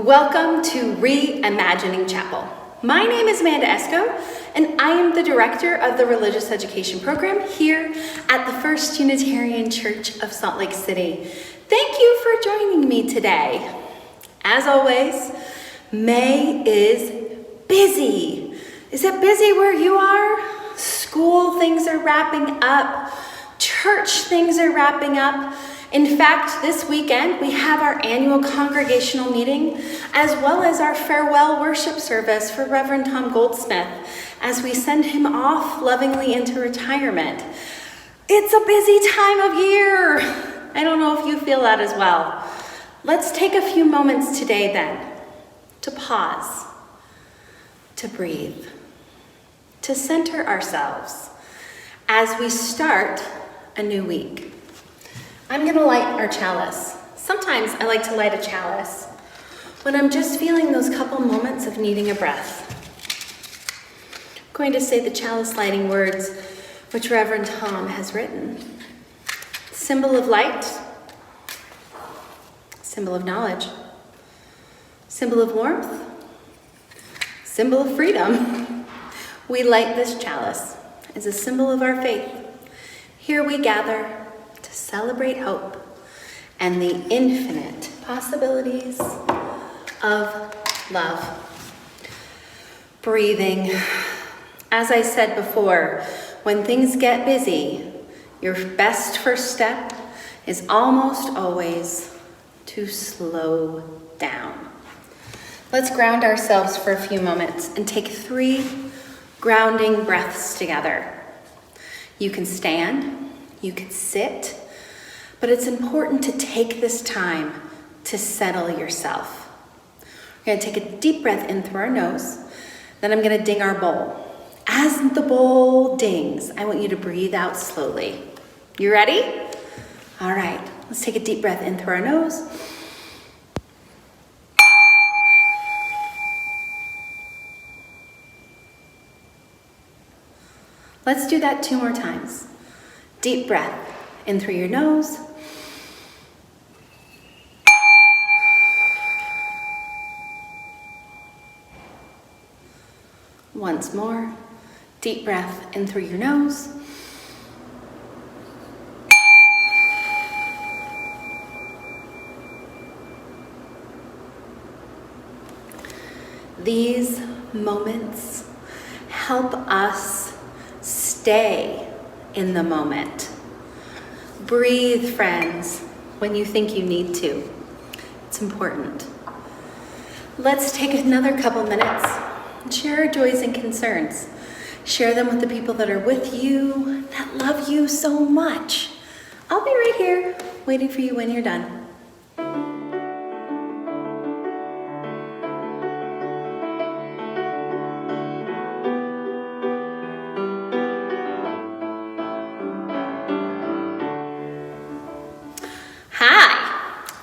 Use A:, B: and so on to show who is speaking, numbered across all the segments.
A: Welcome to Reimagining Chapel. My name is Amanda Esco, and I am the director of the Religious Education Program here at the First Unitarian Church of Salt Lake City. Thank you for joining me today. As always, May is busy. Is it busy where you are? School things are wrapping up. Church things are wrapping up. In fact, this weekend we have our annual congregational meeting as well as our farewell worship service for Reverend Tom Goldsmith as we send him off lovingly into retirement. It's a busy time of year. I don't know if you feel that as well. Let's take a few moments today then to pause, to breathe, to center ourselves as we start a new week. I'm gonna light our chalice. Sometimes I like to light a chalice when I'm just feeling those couple moments of needing a breath. I'm going to say the chalice lighting words which Reverend Tom has written. Symbol of light, symbol of knowledge, symbol of warmth, symbol of freedom. We light this chalice as a symbol of our faith. Here we gather to celebrate hope and the infinite possibilities of love. Breathing. As I said before, when things get busy, your best first step is almost always to slow down. Let's ground ourselves for a few moments and take 3 grounding breaths together. You can stand. You could sit, but it's important to take this time to settle yourself. We're gonna take a deep breath in through our nose, then I'm gonna ding our bowl. As the bowl dings, I want you to breathe out slowly. You ready? All right, let's take a deep breath in through our nose. Let's do that 2 more times. Deep breath in through your nose. Once more. Deep breath in through your nose. These moments help us stay in the moment. Breathe, friends, when you think you need to. It's important. Let's take another couple minutes and share our joys and concerns. Share them with the people that are with you, that love you so much. I'll be right here waiting for you when you're done.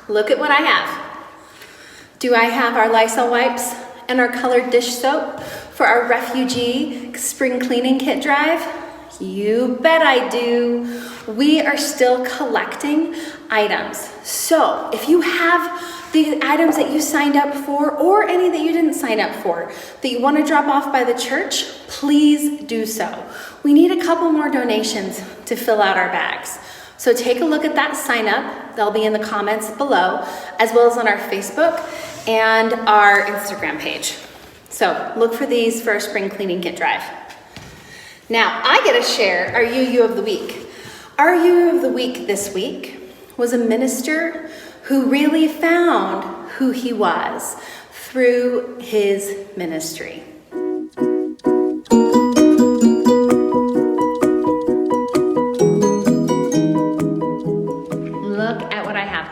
A: Look at what I have. Do I have our Lysol wipes and our colored dish soap for our refugee spring cleaning kit drive? You bet I do. We are still collecting items. So if you have the items that you signed up for or any that you didn't sign up for that you want to drop off by the church, please do so. We need a couple more donations to fill out our bags. So take a look at that sign up. They'll be in the comments below, as well as on our Facebook and our Instagram page. So look for these for our spring cleaning kit drive. Now I get to share our UU of the week. Our UU of the week this week was a minister who really found who he was through his ministry.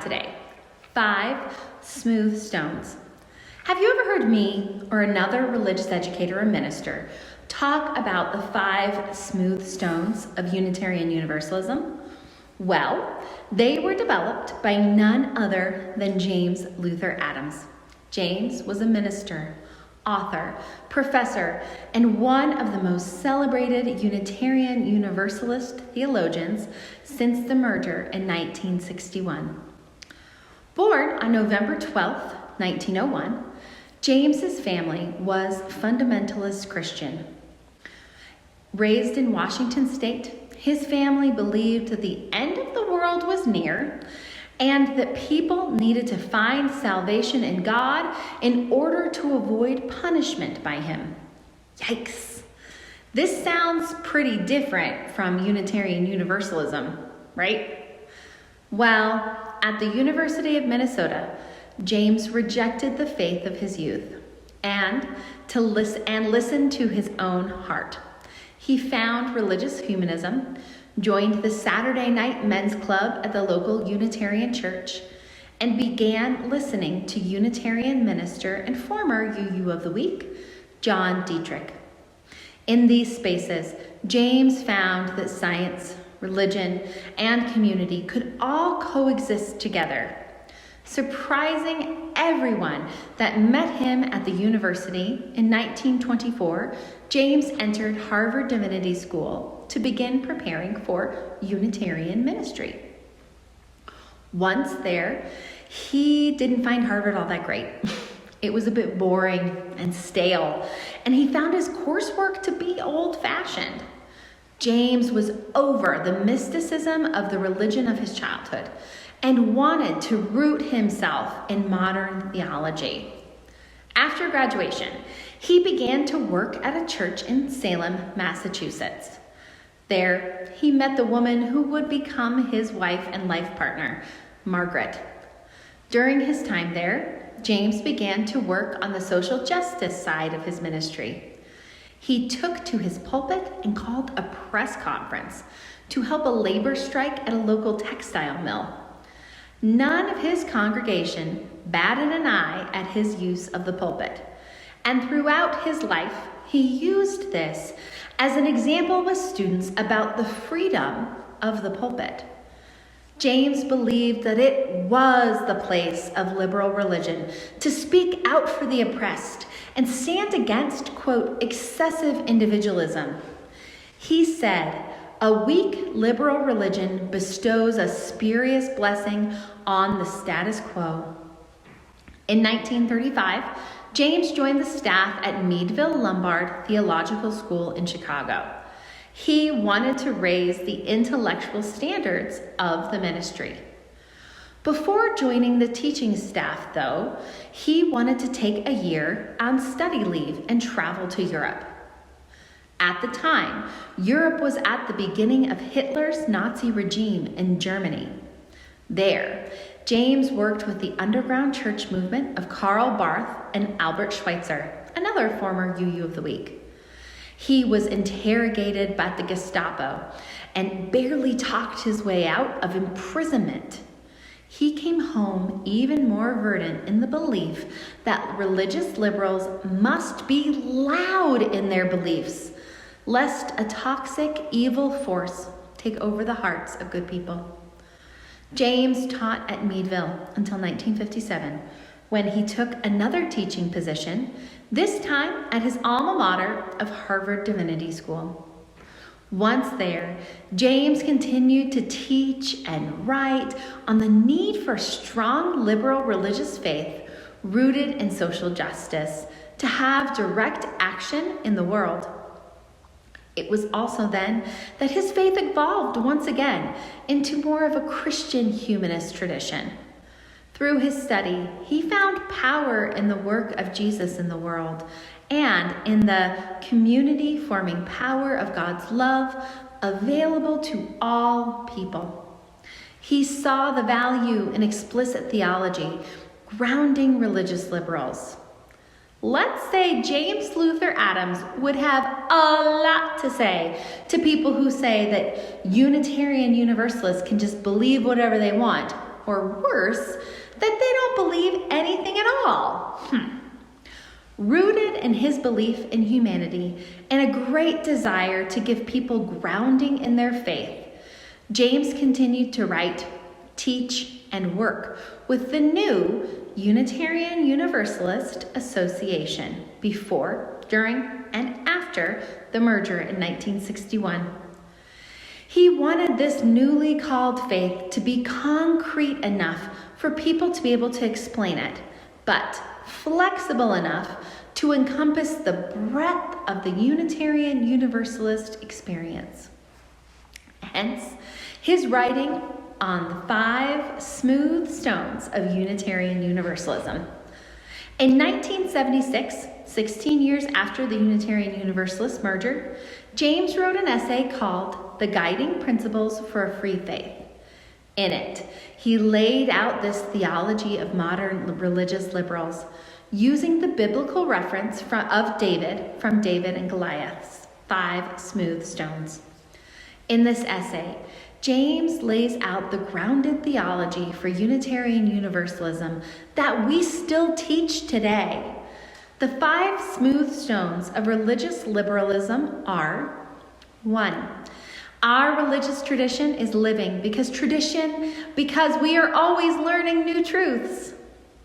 A: Today, 5 smooth stones. Have you ever heard me or another religious educator or minister talk about the 5 smooth stones of Unitarian Universalism? Well, they were developed by none other than James Luther Adams. James was a minister, author, professor, and one of the most celebrated Unitarian Universalist theologians since the merger in 1961. Born on November 12th, 1901, James's family was fundamentalist Christian. Raised in Washington State, his family believed that the end of the world was near and that people needed to find salvation in God in order to avoid punishment by him. Yikes. This sounds pretty different from Unitarian Universalism, right? Well, at the University of Minnesota, James rejected the faith of his youth and listened to his own heart. He found religious humanism, joined the Saturday night men's club at the local Unitarian church, and began listening to Unitarian minister and former UU of the Week, John Dietrich. In these spaces, James found that science, religion, and community could all coexist together. Surprising everyone that met him at the university in 1924, James entered Harvard Divinity School to begin preparing for Unitarian ministry. Once there, he didn't find Harvard all that great. It was a bit boring and stale, and he found his coursework to be old-fashioned. James was over the mysticism of the religion of his childhood and wanted to root himself in modern theology. After graduation, he began to work at a church in Salem, Massachusetts. There, he met the woman who would become his wife and life partner, Margaret. During his time there, James began to work on the social justice side of his ministry. He took to his pulpit and called a press conference to help a labor strike at a local textile mill. None of his congregation batted an eye at his use of the pulpit, and throughout his life, he used this as an example with students about the freedom of the pulpit. James believed that it was the place of liberal religion to speak out for the oppressed and stand against, quote, excessive individualism. He said, "A weak liberal religion bestows a spurious blessing on the status quo." In 1935, James joined the staff at Meadville Lombard Theological School in Chicago. He wanted to raise the intellectual standards of the ministry. Before joining the teaching staff, though, he wanted to take a year on study leave and travel to Europe. At the time, Europe was at the beginning of Hitler's Nazi regime in Germany. There, James worked with the underground church movement of Karl Barth and Albert Schweitzer, another former UU of the Week. He was interrogated by the Gestapo and barely talked his way out of imprisonment. He came home even more verdant in the belief that religious liberals must be loud in their beliefs, lest a toxic, evil force take over the hearts of good people. James taught at Meadville until 1957, when he took another teaching position, this time at his alma mater of Harvard Divinity School. Once there, James continued to teach and write on the need for strong liberal religious faith rooted in social justice to have direct action in the world. It was also then that his faith evolved once again into more of a Christian humanist tradition. Through his study, he found power in the work of Jesus in the world and in the community-forming power of God's love available to all people. He saw the value in explicit theology, grounding religious liberals. Let's say James Luther Adams would have a lot to say to people who say that Unitarian Universalists can just believe whatever they want, or worse, that they don't believe anything at all. Rooted in his belief in humanity and a great desire to give people grounding in their faith, James continued to write, teach, and work with the new Unitarian Universalist Association before, during, and after the merger in 1961. He wanted this newly called faith to be concrete enough for people to be able to explain it,
B: but flexible enough to encompass the breadth of the Unitarian Universalist experience. Hence, his writing on the 5 smooth stones of Unitarian Universalism. In 1976, 16 years after the Unitarian Universalist merger, James wrote an essay called The Guiding Principles for a Free Faith. In it, he laid out this theology of modern religious liberals using the biblical reference from David and Goliath's 5 smooth stones. In this essay, James lays out the grounded theology for Unitarian Universalism that we still teach today. The 5 smooth stones of religious liberalism are: 1. Our religious tradition is living because we are always learning new truths.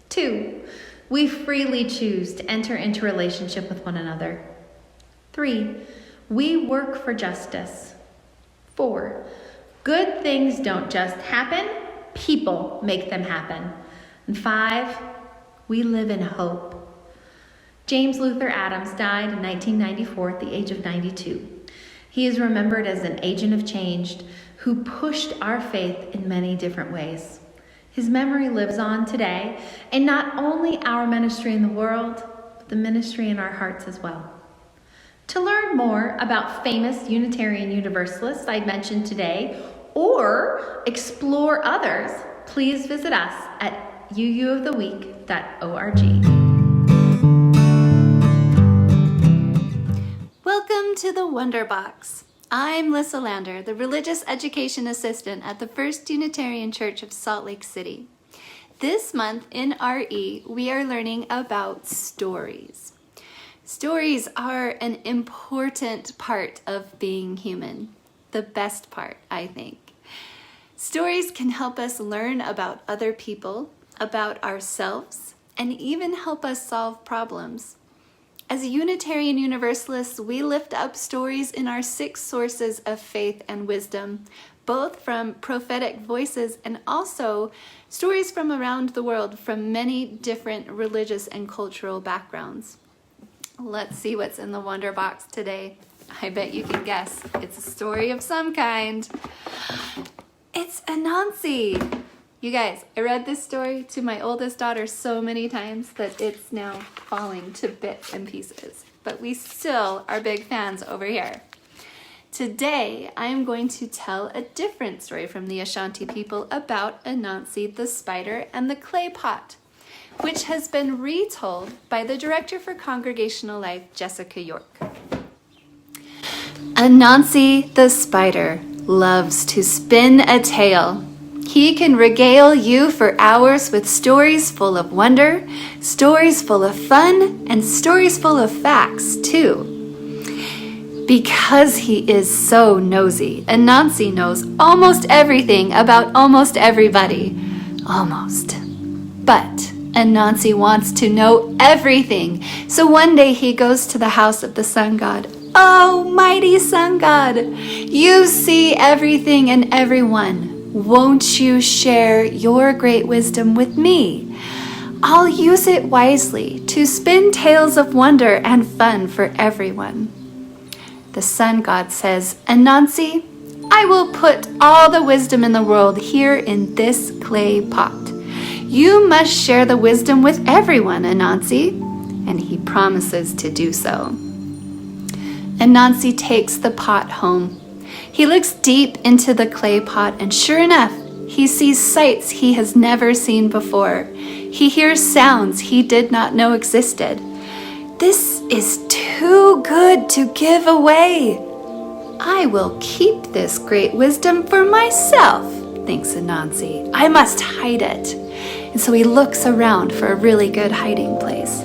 B: 2. We freely choose to enter into relationship with one another. 3. We work for justice. 4. Good things don't just happen, people make them happen. And 5. We live in hope. James Luther Adams died in 1994 at the age of 92. He is remembered as an agent of change who pushed our faith in many different ways. His memory lives on today, and not only our ministry in the world, but the ministry in our hearts as well. To learn more about famous Unitarian Universalists I mentioned today, or explore others, please visit us at uuoftheweek.org.
A: Welcome to the Wonder Box. I'm Lissa Lander, the Religious Education Assistant at the First Unitarian Church of Salt Lake City. This month in RE, we are learning about stories. Stories are an important part of being human. The best part, I think. Stories can help us learn about other people, about ourselves, and even help us solve problems. As Unitarian Universalists, we lift up stories in our 6 sources of faith and wisdom, both from prophetic voices and also stories from around the world from many different religious and cultural backgrounds. Let's see what's in the Wonder Box today. I bet you can guess. It's a story of some kind. It's Anansi. You guys, I read this story to my oldest daughter so many times that it's now falling to bits and pieces. But we still are big fans over here. Today, I am going to tell a different story from the Ashanti people about Anansi the spider and the clay pot, which has been retold by the Director for Congregational Life, Jessica York. Anansi the spider loves to spin a tale. He can regale you for hours with stories full of wonder, stories full of fun, and stories full of facts, too. Because he is so nosy, Anansi knows almost everything about almost everybody. Almost. But Anansi wants to know everything, so one day he goes to the house of the sun god. Oh, mighty sun god, you see everything and everyone. Won't you share your great wisdom with me? I'll use it wisely to spin tales of wonder and fun for everyone. The sun god says, Anansi, I will put all the wisdom in the world here in this clay pot. You must share the wisdom with everyone, Anansi. And he promises to do so. Anansi takes the pot home. He looks deep into the clay pot, and sure enough, he sees sights he has never seen before. He hears sounds he did not know existed. This is too good to give away. I will keep this great wisdom for myself, thinks Anansi. I must hide it. And so he looks around for a really good hiding place.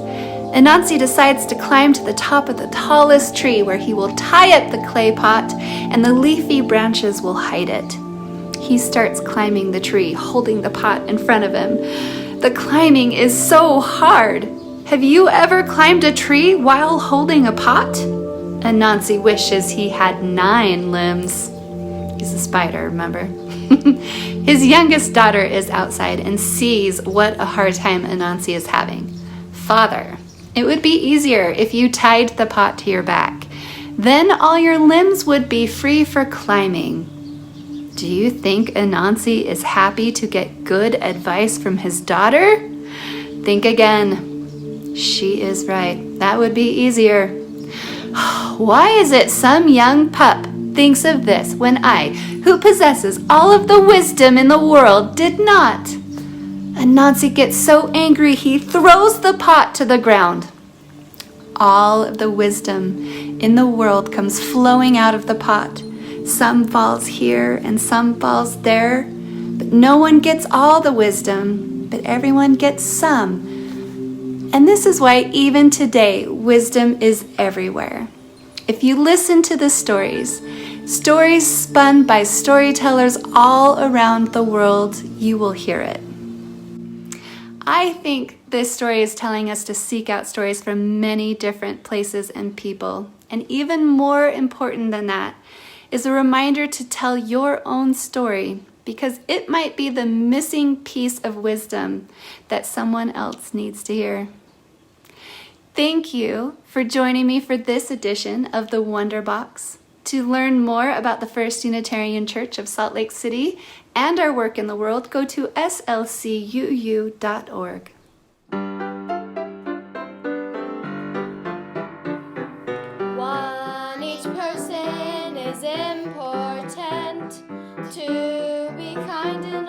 A: Anansi decides to climb to the top of the tallest tree where he will tie up the clay pot and the leafy branches will hide it. He starts climbing the tree, holding the pot in front of him. The climbing is so hard. Have you ever climbed a tree while holding a pot? Anansi wishes he had 9 limbs. He's a spider, remember?
C: His youngest daughter is outside and sees what a hard time Anansi is having. Father, it would be easier if you tied the pot to your back. Then all your limbs would be free for climbing. Do you think Anansi is happy to get good advice from his daughter? Think again. She is right. That would be easier. Why is it some young pup thinks of this when I, who possesses all of the wisdom in the world, did not? Anansi gets so angry he throws the pot to the ground. All of the wisdom in the world comes flowing out of the pot. Some falls here and some falls there, but no one gets all the wisdom, but everyone gets some. And this is why even today, wisdom is everywhere. If you listen to the stories spun by storytellers all around the world, you will hear it. I think this story is telling us to seek out stories from many different places and people. And even more important than that is a reminder to tell your own story, because it might be the missing piece of wisdom that someone else needs to hear. Thank you for joining me for this edition of the Wonder Box. To learn more about the First Unitarian Church of Salt Lake City and our work in the world, go to slcuu.org.
D: Each person is important. To be kind and